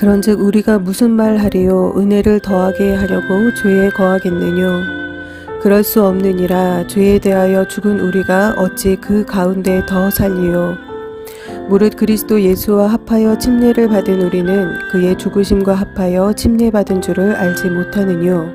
그런즉 우리가 무슨 말 하리요? 은혜를 더하게 하려고 죄에 거하겠느뇨? 그럴 수 없느니라. 죄에 대하여 죽은 우리가 어찌 그 가운데 더 살리요? 무릇 그리스도 예수와 합하여 침례를 받은 우리는 그의 죽으심과 합하여 침례받은 줄을 알지 못하느뇨?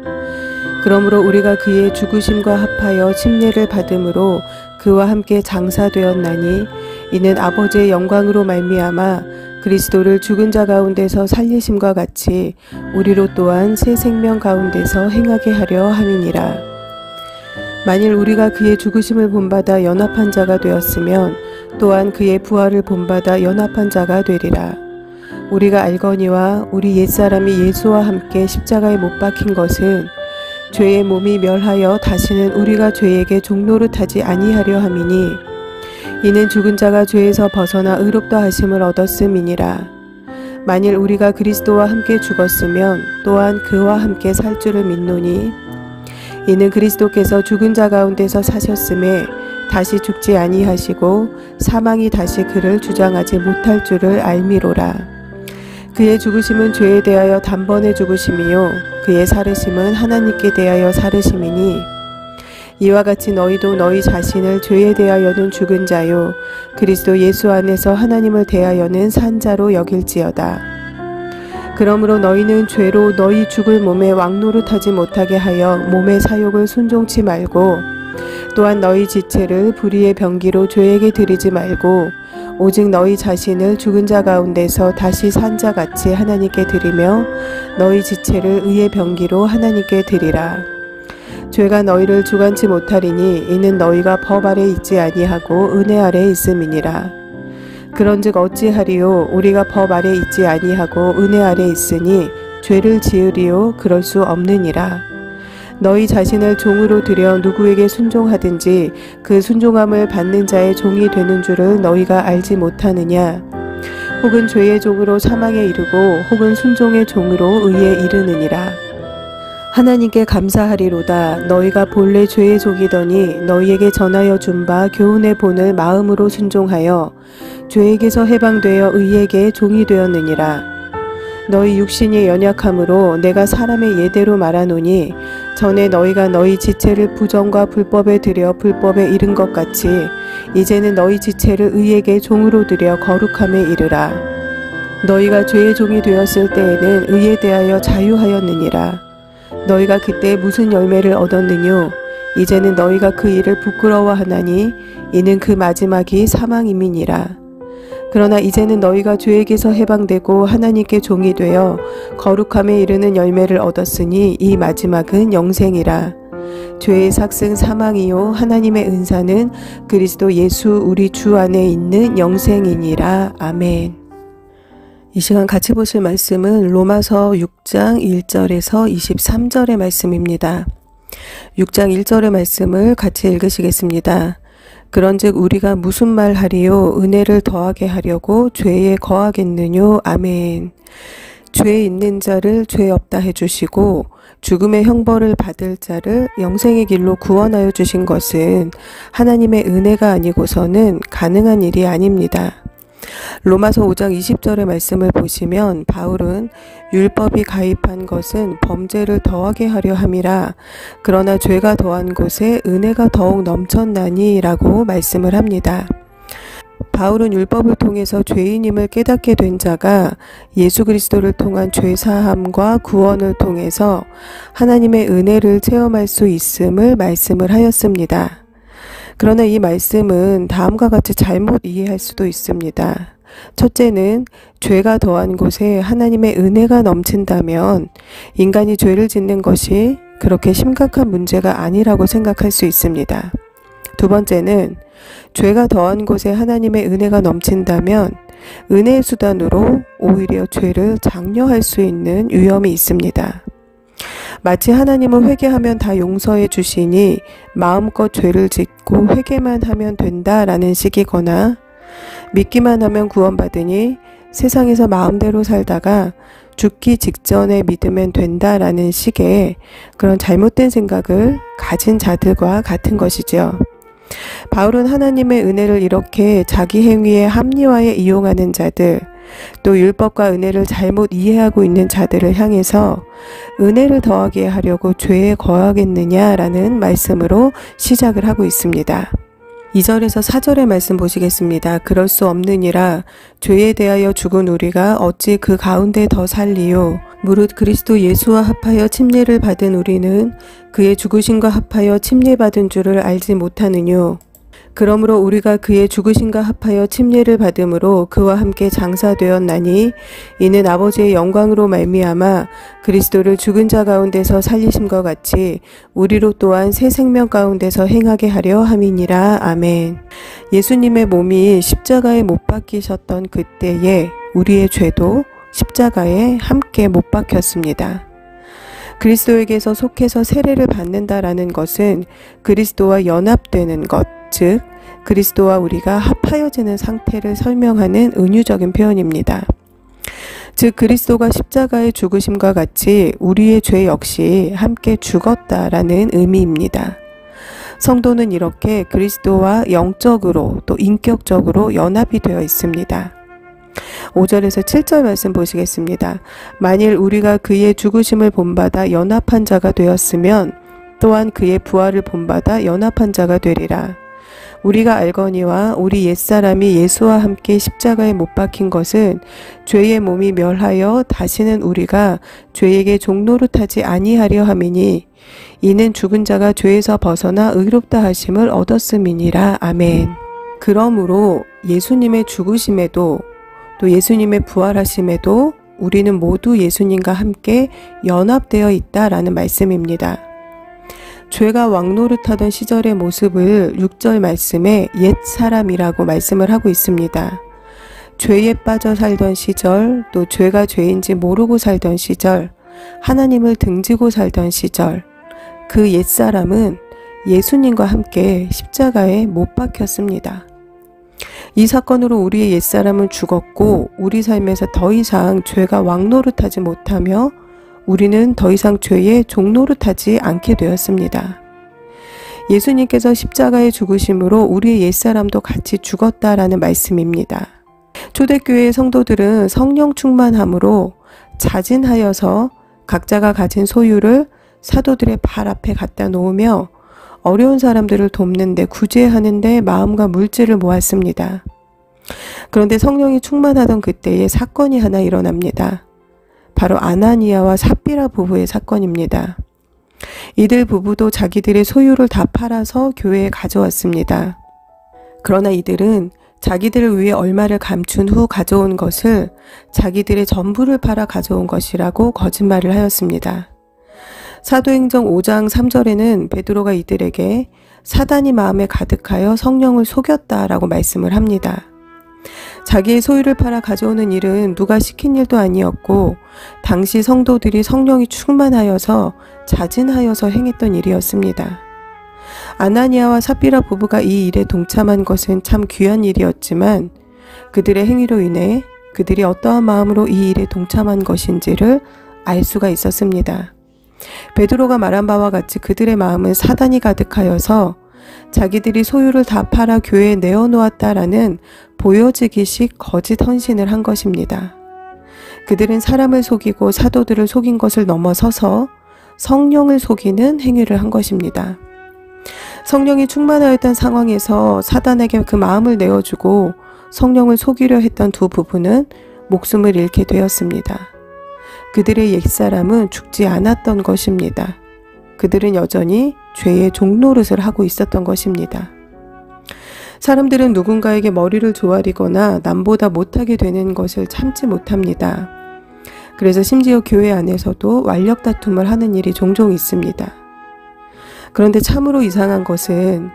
그러므로 우리가 그의 죽으심과 합하여 침례를 받음으로 그와 함께 장사되었나니 이는 아버지의 영광으로 말미암아 그리스도를 죽은 자 가운데서 살리심과 같이 우리로 또한 새 생명 가운데서 행하게 하려 함이니라. 만일 우리가 그의 죽으심을 본받아 연합한 자가 되었으면 또한 그의 부활을 본받아 연합한 자가 되리라. 우리가 알거니와 우리 옛사람이 예수와 함께 십자가에 못 박힌 것은 죄의 몸이 멸하여 다시는 우리가 죄에게 종노릇하지 아니하려 함이니 이는 죽은 자가 죄에서 벗어나 의롭다 하심을 얻었음이니라. 만일 우리가 그리스도와 함께 죽었으면 또한 그와 함께 살 줄을 믿노니 이는 그리스도께서 죽은 자 가운데서 사셨음에 다시 죽지 아니하시고 사망이 다시 그를 주장하지 못할 줄을 알미로라. 그의 죽으심은 죄에 대하여 단번에 죽으심이요 그의 살으심은 하나님께 대하여 살으심이니 이와 같이 너희도 너희 자신을 죄에 대하여는 죽은 자요 그리스도 예수 안에서 하나님을 대하여는 산 자로 여길지어다. 그러므로 너희는 죄로 너희 죽을 몸에 왕노릇하지 못하게 하여 몸의 사욕을 순종치 말고 또한 너희 지체를 불의의 병기로 죄에게 드리지 말고 오직 너희 자신을 죽은 자 가운데서 다시 산 자 같이 하나님께 드리며 너희 지체를 의의 병기로 하나님께 드리라. 죄가 너희를 주관치 못하리니 이는 너희가 법 아래 있지 아니하고 은혜 아래 있음이니라. 그런즉 어찌하리요? 우리가 법 아래 있지 아니하고 은혜 아래 있으니 죄를 지으리요? 그럴 수 없느니라. 너희 자신을 종으로 들여 누구에게 순종하든지 그 순종함을 받는 자의 종이 되는 줄을 너희가 알지 못하느냐? 혹은 죄의 종으로 사망에 이르고 혹은 순종의 종으로 의에 이르느니라. 하나님께 감사하리로다. 너희가 본래 죄의 종이더니 너희에게 전하여 준 바 교훈의 본을 마음으로 순종하여 죄에게서 해방되어 의에게 종이 되었느니라. 너희 육신이 연약함으로 내가 사람의 예대로 말하노니 전에 너희가 너희 지체를 부정과 불법에 들여 불법에 이른 것 같이 이제는 너희 지체를 의에게 종으로 들여 거룩함에 이르라. 너희가 죄의 종이 되었을 때에는 의에 대하여 자유하였느니라. 너희가 그때 무슨 열매를 얻었느뇨? 이제는 너희가 그 일을 부끄러워하나니 이는 그 마지막이 사망임이니라. 그러나 이제는 너희가 죄에게서 해방되고 하나님께 종이 되어 거룩함에 이르는 열매를 얻었으니 이 마지막은 영생이라. 죄의 삭은 사망이요 하나님의 은사는 그리스도 예수 우리 주 안에 있는 영생이니라. 아멘. 이 시간 같이 보실 말씀은 로마서 6장 1절에서 23절의 말씀입니다. 6장 1절의 말씀을 같이 읽으시겠습니다. 그런즉 우리가 무슨 말 하리요? 은혜를 더하게 하려고 죄에 거하겠느뇨? 아멘. 죄 있는 자를 죄 없다 해주시고 죽음의 형벌을 받을 자를 영생의 길로 구원하여 주신 것은 하나님의 은혜가 아니고서는 가능한 일이 아닙니다. 로마서 5장 20절의 말씀을 보시면 바울은 율법이 가입한 것은 범죄를 더하게 하려 함이라 그러나 죄가 더한 곳에 은혜가 더욱 넘쳤나니 라고 말씀을 합니다. 바울은 율법을 통해서 죄인임을 깨닫게 된 자가 예수 그리스도를 통한 죄사함과 구원을 통해서 하나님의 은혜를 체험할 수 있음을 말씀을 하였습니다. 그러나 이 말씀은 다음과 같이 잘못 이해할 수도 있습니다. 첫째는 죄가 더한 곳에 하나님의 은혜가 넘친다면 인간이 죄를 짓는 것이 그렇게 심각한 문제가 아니라고 생각할 수 있습니다. 두 번째는 죄가 더한 곳에 하나님의 은혜가 넘친다면 은혜의 수단으로 오히려 죄를 장려할 수 있는 위험이 있습니다. 마치 하나님은 회개하면 다 용서해 주시니 마음껏 죄를 짓고 회개만 하면 된다라는 식이거나 믿기만 하면 구원받으니 세상에서 마음대로 살다가 죽기 직전에 믿으면 된다라는 식의 그런 잘못된 생각을 가진 자들과 같은 것이죠. 바울은 하나님의 은혜를 이렇게 자기 행위의 합리화에 이용하는 자들, 또 율법과 은혜를 잘못 이해하고 있는 자들을 향해서 은혜를 더하게 하려고 죄에 거하겠느냐라는 말씀으로 시작을 하고 있습니다. 2절에서 4절의 말씀 보시겠습니다. 그럴 수 없느니라 죄에 대하여 죽은 우리가 어찌 그 가운데 더 살리요. 무릇 그리스도 예수와 합하여 침례를 받은 우리는 그의 죽으심과 합하여 침례받은 줄을 알지 못하느뇨. 그러므로 우리가 그의 죽으심과 합하여 침례를 받음으로 그와 함께 장사되었나니 이는 아버지의 영광으로 말미암아 그리스도를 죽은 자 가운데서 살리심과 같이 우리로 또한 새 생명 가운데서 행하게 하려 함이니라. 아멘. 예수님의 몸이 십자가에 못 박히셨던 그때에 우리의 죄도 십자가에 함께 못 박혔습니다. 그리스도에게서 속해서 세례를 받는다라는 것은 그리스도와 연합되는 것, 즉 그리스도와 우리가 합하여지는 상태를 설명하는 은유적인 표현입니다. 즉 그리스도가 십자가의 죽으심과 같이 우리의 죄 역시 함께 죽었다라는 의미입니다. 성도는 이렇게 그리스도와 영적으로 또 인격적으로 연합이 되어 있습니다. 5절에서 7절 말씀 보시겠습니다. 만일 우리가 그의 죽으심을 본받아 연합한 자가 되었으면 또한 그의 부활을 본받아 연합한 자가 되리라. 우리가 알거니와 우리 옛사람이 예수와 함께 십자가에 못 박힌 것은 죄의 몸이 멸하여 다시는 우리가 죄에게 종노릇하지 아니하려 함이니 이는 죽은 자가 죄에서 벗어나 의롭다 하심을 얻었음이니라. 아멘. 그러므로 예수님의 죽으심에도 또 예수님의 부활하심에도 우리는 모두 예수님과 함께 연합되어 있다라는 말씀입니다. 죄가 왕노릇하던 시절의 모습을 6절 말씀에 옛 사람이라고 말씀을 하고 있습니다. 죄에 빠져 살던 시절, 또 죄가 죄인지 모르고 살던 시절, 하나님을 등지고 살던 시절, 그 옛 사람은 예수님과 함께 십자가에 못 박혔습니다. 이 사건으로 우리의 옛사람은 죽었고 우리 삶에서 더 이상 죄가 왕노릇하지 못하며 우리는 더 이상 죄에 종노릇하지 않게 되었습니다. 예수님께서 십자가에 죽으심으로 우리의 옛사람도 같이 죽었다라는 말씀입니다. 초대교회의 성도들은 성령 충만함으로 자진하여서 각자가 가진 소유를 사도들의 발 앞에 갖다 놓으며 어려운 사람들을 돕는 데 구제하는 데 마음과 물질을 모았습니다. 그런데 성령이 충만하던 그때에 사건이 하나 일어납니다. 바로 아나니아와 삽비라 부부의 사건입니다. 이들 부부도 자기들의 소유를 다 팔아서 교회에 가져왔습니다. 그러나 이들은 자기들을 위해 얼마를 감춘 후 가져온 것을 자기들의 전부를 팔아 가져온 것이라고 거짓말을 하였습니다. 사도행전 5장 3절에는 베드로가 이들에게 사단이 마음에 가득하여 성령을 속였다라고 말씀을 합니다. 자기의 소유를 팔아 가져오는 일은 누가 시킨 일도 아니었고 당시 성도들이 성령이 충만하여서 자진하여서 행했던 일이었습니다. 아나니아와 삽비라 부부가 이 일에 동참한 것은 참 귀한 일이었지만 그들의 행위로 인해 그들이 어떠한 마음으로 이 일에 동참한 것인지를 알 수가 있었습니다. 베드로가 말한 바와 같이 그들의 마음은 사단이 가득하여서 자기들이 소유를 다 팔아 교회에 내어놓았다라는 보여지기식 거짓 헌신을 한 것입니다. 그들은 사람을 속이고 사도들을 속인 것을 넘어서서 성령을 속이는 행위를 한 것입니다. 성령이 충만하였던 상황에서 사단에게 그 마음을 내어주고 성령을 속이려 했던 두 부부는 목숨을 잃게 되었습니다. 그들의 옛사람은 죽지 않았던 것입니다. 그들은 여전히 죄의 종노릇을 하고 있었던 것입니다. 사람들은 누군가에게 머리를 조아리거나 남보다 못하게 되는 것을 참지 못합니다. 그래서 심지어 교회 안에서도 완력 다툼을 하는 일이 종종 있습니다. 그런데 참으로 이상한 것은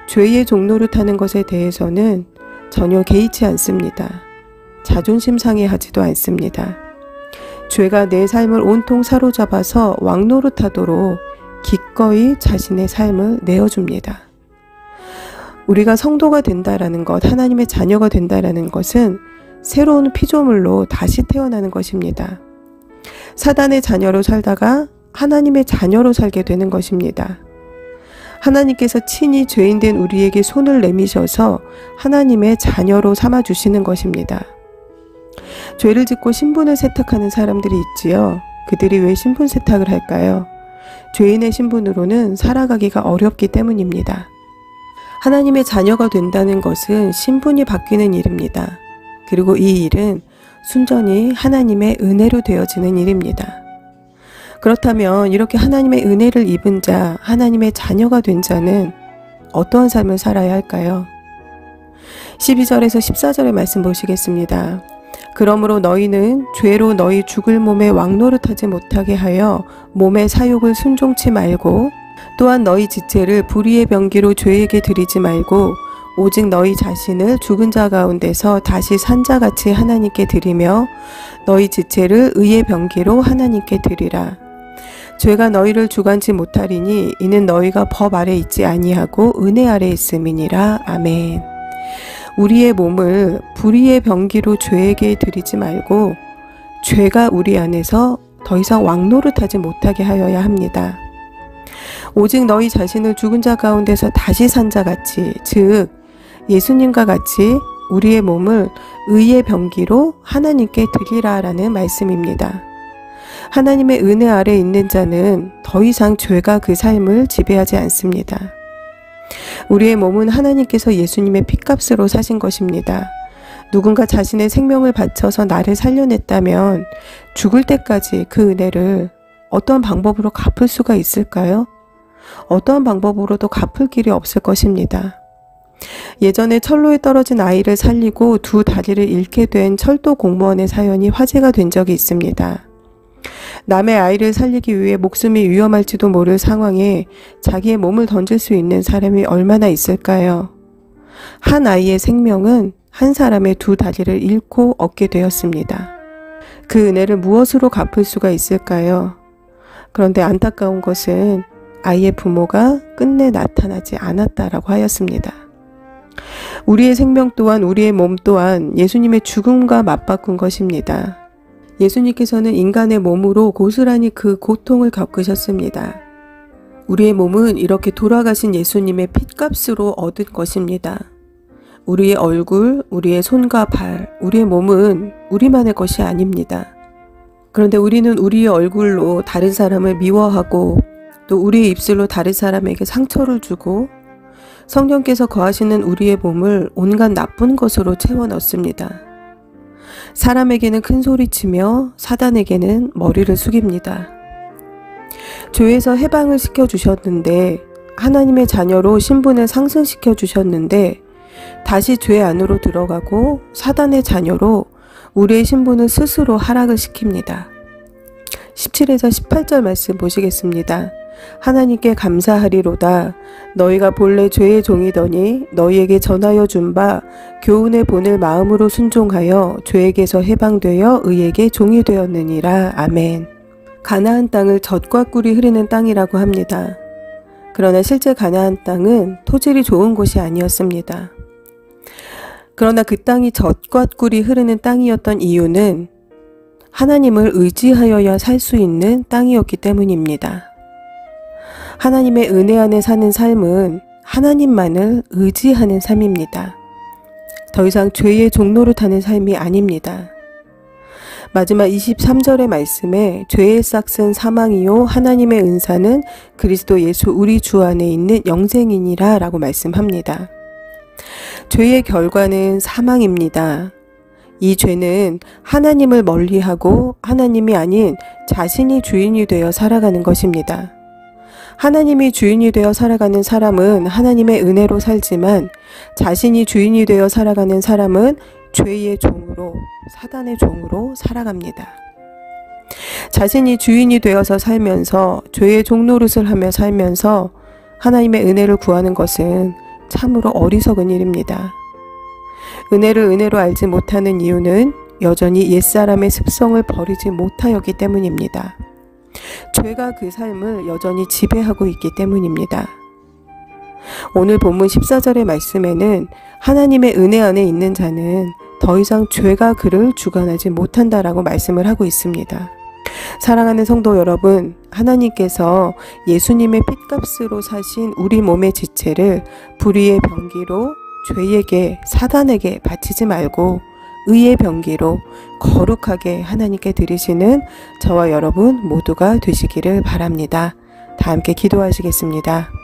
죄의 종노릇하는 것에 대해서는 전혀 개의치 않습니다. 자존심 상해하지도 않습니다. 죄가 내 삶을 온통 사로잡아서 왕노릇하도록 기꺼이 자신의 삶을 내어줍니다. 우리가 성도가 된다라는 것, 하나님의 자녀가 된다라는 것은 새로운 피조물로 다시 태어나는 것입니다. 사단의 자녀로 살다가 하나님의 자녀로 살게 되는 것입니다. 하나님께서 친히 죄인된 우리에게 손을 내미셔서 하나님의 자녀로 삼아주시는 것입니다. 죄를 짓고 신분을 세탁하는 사람들이 있지요. 그들이 왜 신분 세탁을 할까요? 죄인의 신분으로는 살아가기가 어렵기 때문입니다. 하나님의 자녀가 된다는 것은 신분이 바뀌는 일입니다. 그리고 이 일은 순전히 하나님의 은혜로 되어지는 일입니다. 그렇다면 이렇게 하나님의 은혜를 입은 자, 하나님의 자녀가 된 자는 어떠한 삶을 살아야 할까요? 12절에서 14절의 말씀 보시겠습니다. 그러므로 너희는 죄로 너희 죽을 몸에 왕노릇하지 못하게 하여 몸의 사욕을 순종치 말고 또한 너희 지체를 불의의 병기로 죄에게 드리지 말고 오직 너희 자신을 죽은 자 가운데서 다시 산 자같이 하나님께 드리며 너희 지체를 의의 병기로 하나님께 드리라. 죄가 너희를 주관치 못하리니 이는 너희가 법 아래 있지 아니하고 은혜 아래 있음이니라. 아멘. 우리의 몸을 불의의 병기로 죄에게 드리지 말고 죄가 우리 안에서 더 이상 왕노릇하지 못하게 하여야 합니다. 오직 너희 자신을 죽은 자 가운데서 다시 산 자같이, 즉 예수님과 같이 우리의 몸을 의의 병기로 하나님께 드리라라는 말씀입니다. 하나님의 은혜 아래 있는 자는 더 이상 죄가 그 삶을 지배하지 않습니다. 우리의 몸은 하나님께서 예수님의 핏값으로 사신 것입니다. 누군가 자신의 생명을 바쳐서 나를 살려냈다면 죽을 때까지 그 은혜를 어떠한 방법으로 갚을 수가 있을까요? 어떠한 방법으로도 갚을 길이 없을 것입니다. 예전에 철로에 떨어진 아이를 살리고 두 다리를 잃게 된 철도 공무원의 사연이 화제가 된 적이 있습니다. 남의 아이를 살리기 위해 목숨이 위험할지도 모를 상황에 자기의 몸을 던질 수 있는 사람이 얼마나 있을까요? 한 아이의 생명은 한 사람의 두 다리를 잃고 얻게 되었습니다. 그 은혜를 무엇으로 갚을 수가 있을까요? 그런데 안타까운 것은 아이의 부모가 끝내 나타나지 않았다라고 하였습니다. 우리의 생명 또한 우리의 몸 또한 예수님의 죽음과 맞바꾼 것입니다. 예수님께서는 인간의 몸으로 고스란히 그 고통을 겪으셨습니다. 우리의 몸은 이렇게 돌아가신 예수님의 핏값으로 얻은 것입니다. 우리의 얼굴, 우리의 손과 발, 우리의 몸은 우리만의 것이 아닙니다. 그런데 우리는 우리의 얼굴로 다른 사람을 미워하고 또 우리의 입술로 다른 사람에게 상처를 주고 성령께서 거하시는 우리의 몸을 온갖 나쁜 것으로 채워 넣습니다. 사람에게는 큰 소리치며 사단에게는 머리를 숙입니다. 죄에서 해방을 시켜주셨는데 하나님의 자녀로 신분을 상승시켜 주셨는데 다시 죄 안으로 들어가고 사단의 자녀로 우리의 신분을 스스로 하락을 시킵니다. 17에서 18절 말씀 보시겠습니다. 하나님께 감사하리로다. 너희가 본래 죄의 종이더니 너희에게 전하여 준 바 교훈의 본을 마음으로 순종하여 죄에게서 해방되어 의에게 종이 되었느니라. 아멘. 가나안 땅을 젖과 꿀이 흐르는 땅이라고 합니다. 그러나 실제 가나안 땅은 토질이 좋은 곳이 아니었습니다. 그러나 그 땅이 젖과 꿀이 흐르는 땅이었던 이유는 하나님을 의지하여야 살 수 있는 땅이었기 때문입니다. 하나님의 은혜 안에 사는 삶은 하나님만을 의지하는 삶입니다. 더 이상 죄의 종노릇하는 삶이 아닙니다. 마지막 23절의 말씀에 죄의 싹은 사망이요 하나님의 은사는 그리스도 예수 우리 주 안에 있는 영생이니라 라고 말씀합니다. 죄의 결과는 사망입니다. 이 죄는 하나님을 멀리하고 하나님이 아닌 자신이 주인이 되어 살아가는 것입니다. 하나님이 주인이 되어 살아가는 사람은 하나님의 은혜로 살지만 자신이 주인이 되어 살아가는 사람은 죄의 종으로, 사단의 종으로 살아갑니다. 자신이 주인이 되어서 살면서 죄의 종노릇을 하며 살면서 하나님의 은혜를 구하는 것은 참으로 어리석은 일입니다. 은혜를 은혜로 알지 못하는 이유는 여전히 옛사람의 습성을 버리지 못하였기 때문입니다. 죄가 그 삶을 여전히 지배하고 있기 때문입니다. 오늘 본문 14절의 말씀에는 하나님의 은혜 안에 있는 자는 더 이상 죄가 그를 주관하지 못한다라고 말씀을 하고 있습니다. 사랑하는 성도 여러분, 하나님께서 예수님의 핏값으로 사신 우리 몸의 지체를 불의의 병기로 죄에게, 사단에게 바치지 말고 의의 병기로 거룩하게 하나님께 드리시는 저와 여러분 모두가 되시기를 바랍니다. 다 함께 기도하시겠습니다.